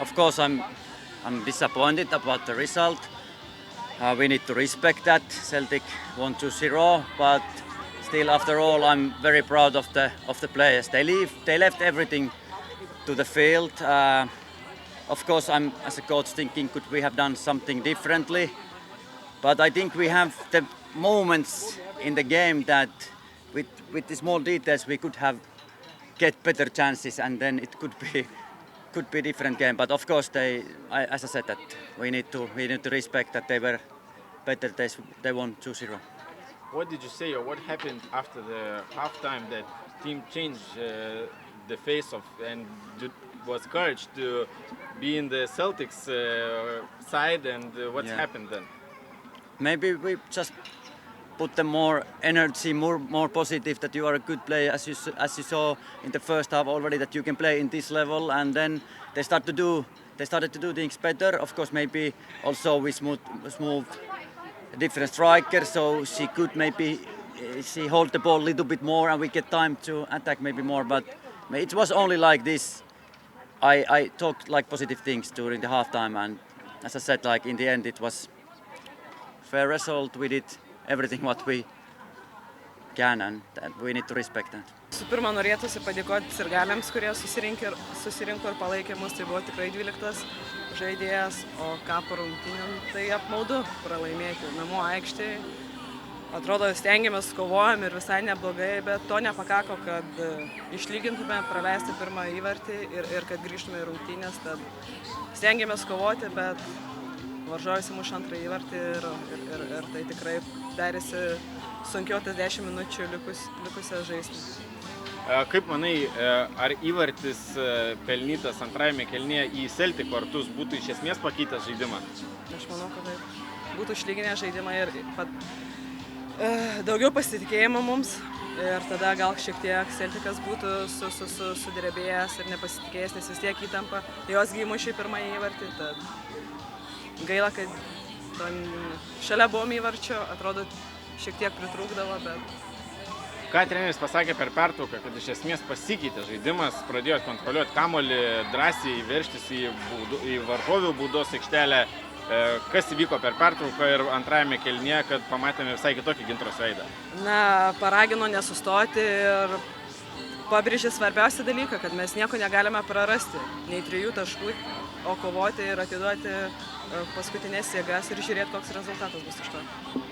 of course, I'm disappointed about the result. We need to respect that. Celtic won 2-0, but still, after all, I'm very proud of the players. They left everything to the field. Of course, I'm as a coach thinking, could we have done something differently? But I think we have the moments in the game that, with the small details, we could have get better chances, and then it could be different game. But of course, as I said, that we need to respect that they were better. They won 2-0. What did you say, or what happened after the halftime that team changed the face of and was encouraged to be in the Celtics side, and what's happened then? Maybe we just put them more energy, more positive, that you are a good player, as you saw in the first half already, that you can play in this level, and then they started to do things better. Of course, maybe also we smooth different striker, so she could maybe hold the ball a little bit more, and we get time to attack maybe more. But it was only like this. I talked like positive things during the halftime, and as I said, like in the end, it was fair result. We did everything what we can, and we need to respect that. Visų pirma, norėtųsi padėkoti sirgaliams, kurie susirinko ir palaikė mus. Tai buvo tikrai 12 žaidėjas, o ką po rungtynių, tai apmaudu pralaimėti namų aikštėje. Atrodo, stengiamės, kovojam ir visai neblogai, bet to nepakako, kad išlygintume, praleisti pirmą įvartį ir kad grįžtume į rungtynės. Tad stengiamės kovoti, bet varžovai įmuš antrą įvartį ir tai tikrai darėsi sunkiau tas 10 minučių likusią žaisti. Kaip manai, ar įvartis pelnytas antrajame kėlinyje į Celtic vartus būtų iš esmės pakeitęs žaidimą? Aš manau, kad taip. Būtų išlyginę žaidimą ir daugiau pasitikėjimo mums, ir tada gal šiek tiek Celticas būtų sudrebėjęs ir nepasitikėjęs, nes vis tiek įtampa. Jos įmušė pirmąjį įvartį, tad gaila, kad šalia buvom įvarčio, atrodo šiek tiek pritrūkdavo, bet... Ką treneris pasakė per pertrauką, kad iš esmės pasikeitė žaidimas, pradėjo kontroliuoti kamuolį, drąsiai verštis į varžovių baudos aikštelę. Kas įvyko per pertrauką ir antrajame kėlinyje, kad pamatėme visai kitokį Gintros veidą? Paragino nesustoti ir pabrėžė svarbiausią dalyką, kad mes nieko negalime prarasti, nei 3 taškų, o kovoti ir atiduoti paskutinės jėgas ir žiūrėti, koks rezultatas bus iš to.